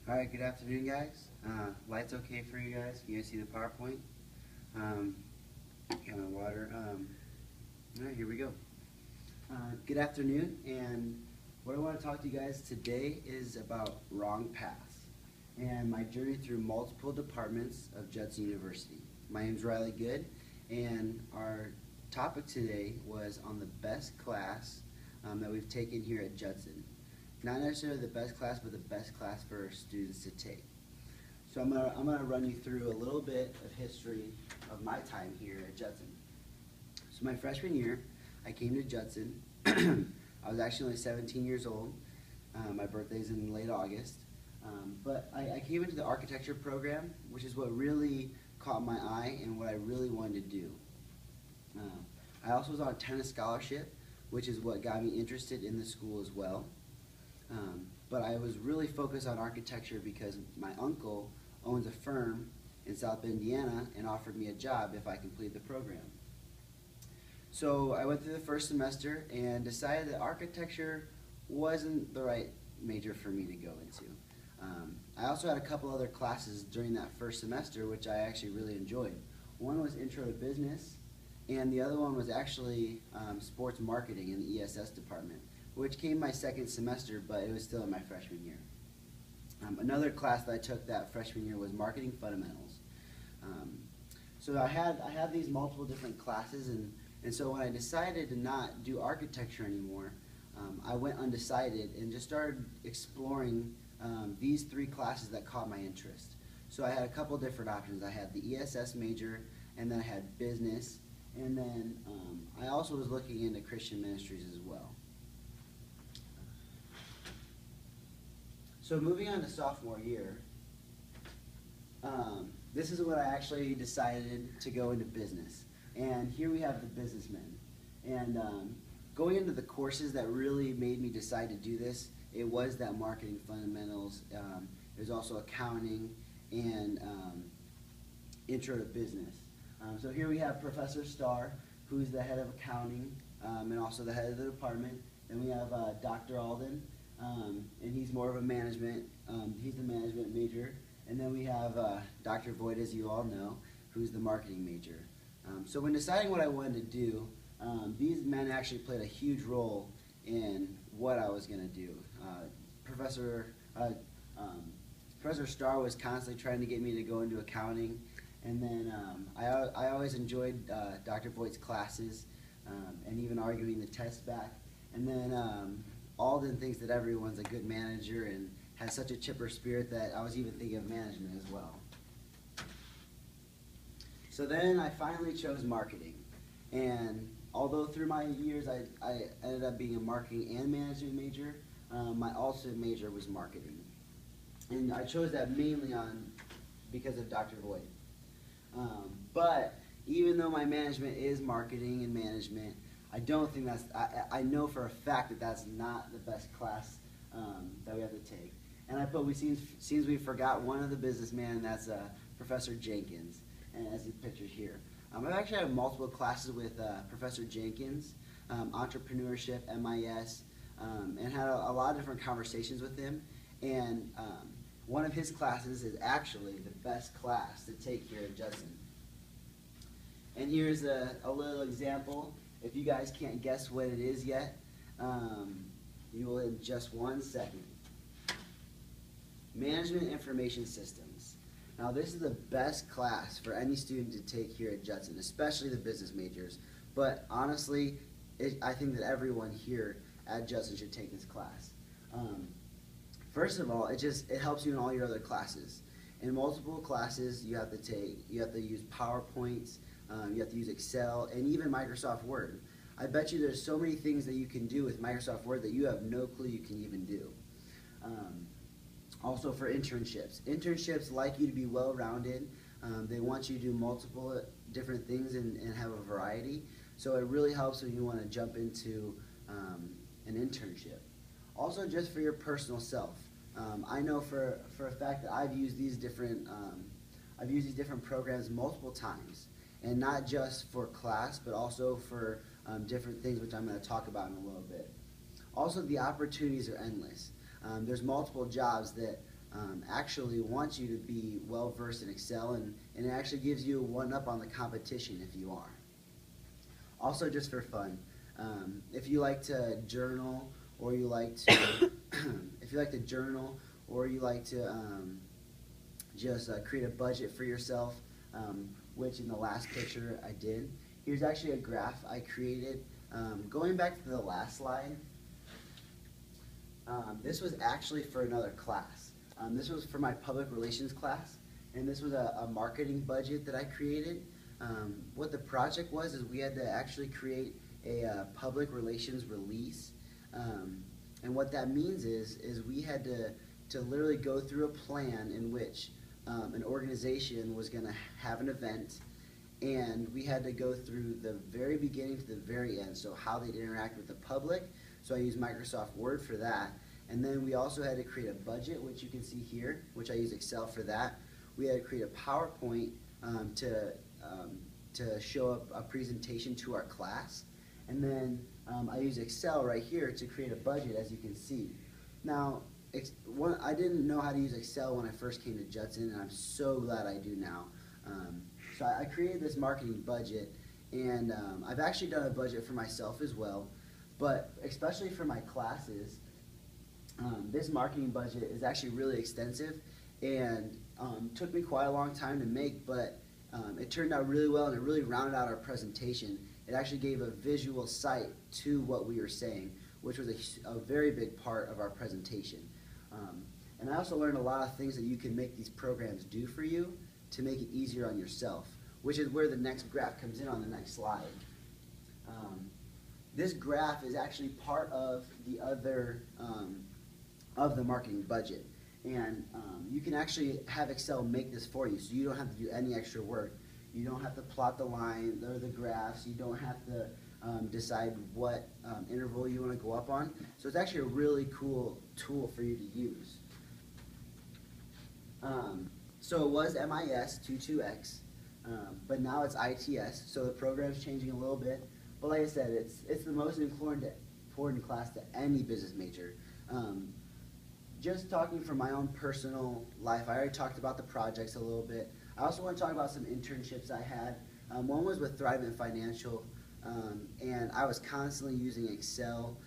Alright, good afternoon guys. Lights okay for you guys? Can you guys see the PowerPoint? Got my water. Alright, here we go. Good afternoon, and what I want to talk to you guys today is about wrong paths and my journey through multiple departments of Judson University. My name is Reilly, and our topic today was on the best class that we've taken here at Judson. Not necessarily the best class, but the best class for our students to take. So I'm gonna run you through a little bit of history of my time here at Judson. So my freshman year, I came to Judson. I was actually only 17 years old. My birthday's in late August. But I came into the architecture program, which is what really caught my eye and what I really wanted to do. I also was on a tennis scholarship, which is what got me interested in the school as well. But I was really focused on architecture because my uncle owns a firm in South Bend, Indiana, and offered me a job if I completed the program. So I went through the first semester and decided that architecture wasn't the right major for me to go into. I also had a couple other classes during that first semester which I actually really enjoyed. One was Intro to Business, and the other one was actually sports marketing in the ESS department, which came my second semester, but it was still in my freshman year. Another class that I took that freshman year was Marketing Fundamentals. So I had these multiple different classes, and so when I decided to not do architecture anymore, I went undecided and just started exploring these three classes that caught my interest. So I had a couple different options. I had the ESS major, and then I had business, and then I also was looking into Christian ministries as well. So moving on to sophomore year, this is when I actually decided to go into business. And here we have the businessmen. And going into the courses that really made me decide to do this, it was that marketing fundamentals. There's also accounting and intro to business. So here we have Professor Starr, who's the head of accounting and also the head of the department. Then we have Dr. Alden. And he's more of a management, he's the management major. And then we have Dr. Voigt, as you all know, who's the marketing major. So when deciding what I wanted to do, these men actually played a huge role in what I was going to do. Professor Starr was constantly trying to get me to go into accounting. And then I always enjoyed Dr. Voigt's classes and even arguing the test back. And then Alden thinks that everyone's a good manager and has such a chipper spirit that I was even thinking of management as well. So then I finally chose marketing. And although through my years I ended up being a marketing and management major, my alternate major was marketing. And I chose that mainly because of Dr. Voigt. But even though my management is marketing and management, I don't think I know for a fact that that's not the best class that we have to take. And seems we forgot one of the businessmen, and that's Professor Jenkins, and as he pictured here. I've actually had multiple classes with Professor Jenkins, entrepreneurship, MIS, and had a lot of different conversations with him. And one of his classes is actually the best class to take here at Judson. And here's a little example. If you guys can't guess what it is yet, you will in just 1 second. Management Information Systems. Now this is the best class for any student to take here at Judson, especially the business majors. But honestly, I think that everyone here at Judson should take this class. First of all, it helps you in all your other classes. In multiple classes, you have to use PowerPoints, you have to use Excel, and even Microsoft Word. I bet you there's so many things that you can do with Microsoft Word that you have no clue you can even do. Also for internships. Internships like you to be well-rounded. They want you to do multiple different things and have a variety. So it really helps when you want to jump into an internship. Also just for your personal self. I know for a fact that I've used these different programs multiple times. And not just for class, but also for different things, which I'm going to talk about in a little bit. Also, the opportunities are endless. There's multiple jobs that actually wants you to be well versed in Excel, and it actually gives you a one-up on the competition if you are. Also, just for fun, if you like to journal, or you like to if you like to journal, or you like to just create a budget for yourself, which in the last picture I did. Here's actually a graph I created. Going back to the last slide, this was actually for another class. This was for my public relations class, and this was a marketing budget that I created. What the project was is we had to actually create a public relations release, and what that means is we had to literally go through a plan in which an organization was going to have an event, and we had to go through the very beginning to the very end, so how they'd interact with the public. So I used Microsoft Word for that. And then we also had to create a budget, which you can see here, which I use Excel for that. We had to create a PowerPoint to show a presentation to our class. And then I use Excel right here to create a budget, as you can see. Now, I didn't know how to use Excel when I first came to Judson, and I'm so glad I do now. So I created this marketing budget, and I've actually done a budget for myself as well, but especially for my classes, this marketing budget is actually really extensive, and took me quite a long time to make, but it turned out really well, and it really rounded out our presentation. It actually gave a visual sight to what we were saying, which was a very big part of our presentation. And I also learned a lot of things that you can make these programs do for you to make it easier on yourself, which is where the next graph comes in on the next slide. This graph is actually part of the other of the marketing budget, and you can actually have Excel make this for you, so you don't have to do any extra work. You don't have to plot the line or the graphs. You don't have to decide what interval you want to go up on. So it's actually a really cool tool for you to use. So it was MIS 22X, but now it's ITS, so the program's changing a little bit. But like I said, it's the most important class to any business major. Just talking from my own personal life, I already talked about the projects a little bit. I also want to talk about some internships I had. One was with Thrivent Financial, and I was constantly using Excel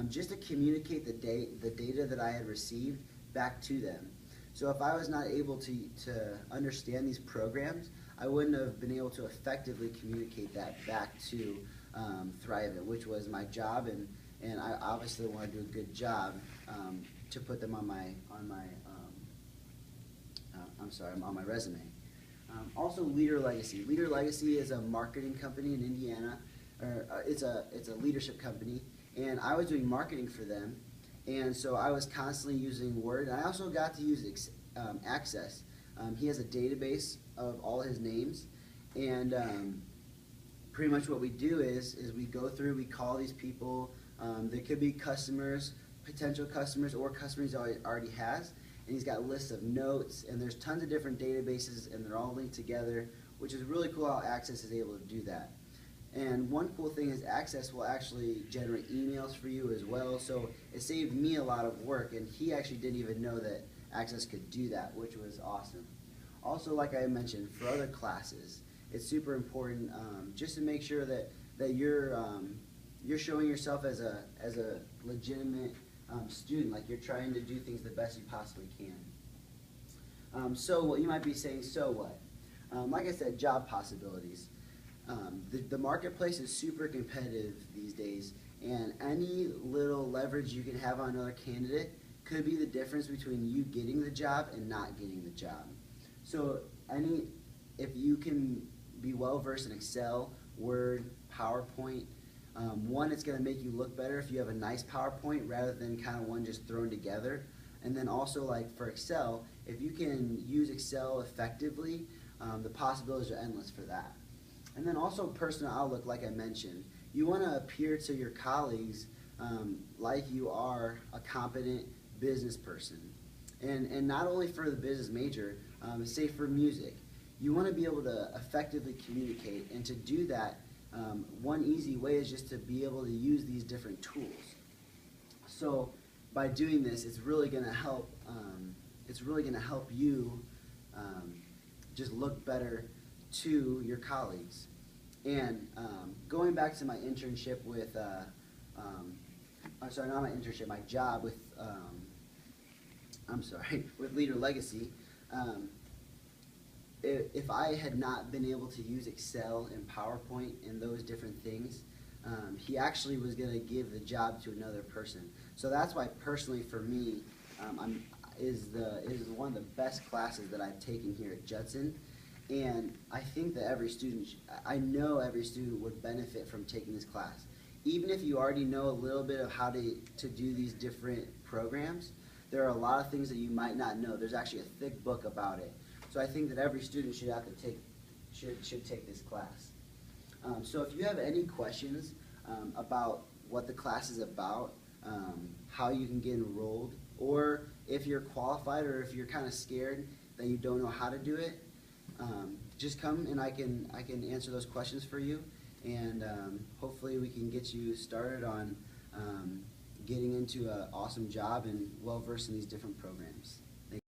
just to communicate the data that I had received back to them. So if I was not able to understand these programs, I wouldn't have been able to effectively communicate that back to Thrivent, which was my job, and I obviously want to do a good job to put them on my resume. Also, Leader Legacy. Leader Legacy is a marketing company in Indiana. It's a leadership company, and I was doing marketing for them, and so I was constantly using Word. And I also got to use Access. He has a database of all his names, and pretty much what we do is we go through, we call these people. They could be customers, potential customers, or customers he already has, and he's got lists of notes, and there's tons of different databases, and they're all linked together, which is really cool how Access is able to do that. And one cool thing is Access will actually generate emails for you as well, so it saved me a lot of work, and he actually didn't even know that Access could do that, which was awesome. Also, like I mentioned, for other classes, it's super important just to make sure that you're showing yourself as a legitimate student, like you're trying to do things the best you possibly can. So what you might be saying, so what? Like I said, job possibilities. The marketplace is super competitive these days, and any little leverage you can have on another candidate could be the difference between you getting the job and not getting the job. So if you can be well versed in Excel, Word, PowerPoint, one, it's going to make you look better if you have a nice PowerPoint rather than kind of one just thrown together. And then also, like for Excel, if you can use Excel effectively, the possibilities are endless for that. And then also personal outlook, like I mentioned. You want to appear to your colleagues like you are a competent business person. And not only for the business major, say for music. You want to be able to effectively communicate, and to do that, one easy way is just to be able to use these different tools. So by doing this, it's really going to help it's really going to help you just look better to your colleagues. And going back to my internship with, sorry, not my internship, my job with, with Leader Legacy, if I had not been able to use Excel and PowerPoint and those different things, he actually was going to give the job to another person. So that's why personally for me, is one of the best classes that I've taken here at Judson. And I think that I know every student would benefit from taking this class. Even if you already know a little bit of how to do these different programs, there are a lot of things that you might not know. There's actually a thick book about it. So I think that every student should take this class. So if you have any questions about what the class is about, how you can get enrolled, or if you're qualified or if you're kind of scared that you don't know how to do it, just come and I can answer those questions for you, and hopefully we can get you started on getting into an awesome job and well-versed in these different programs.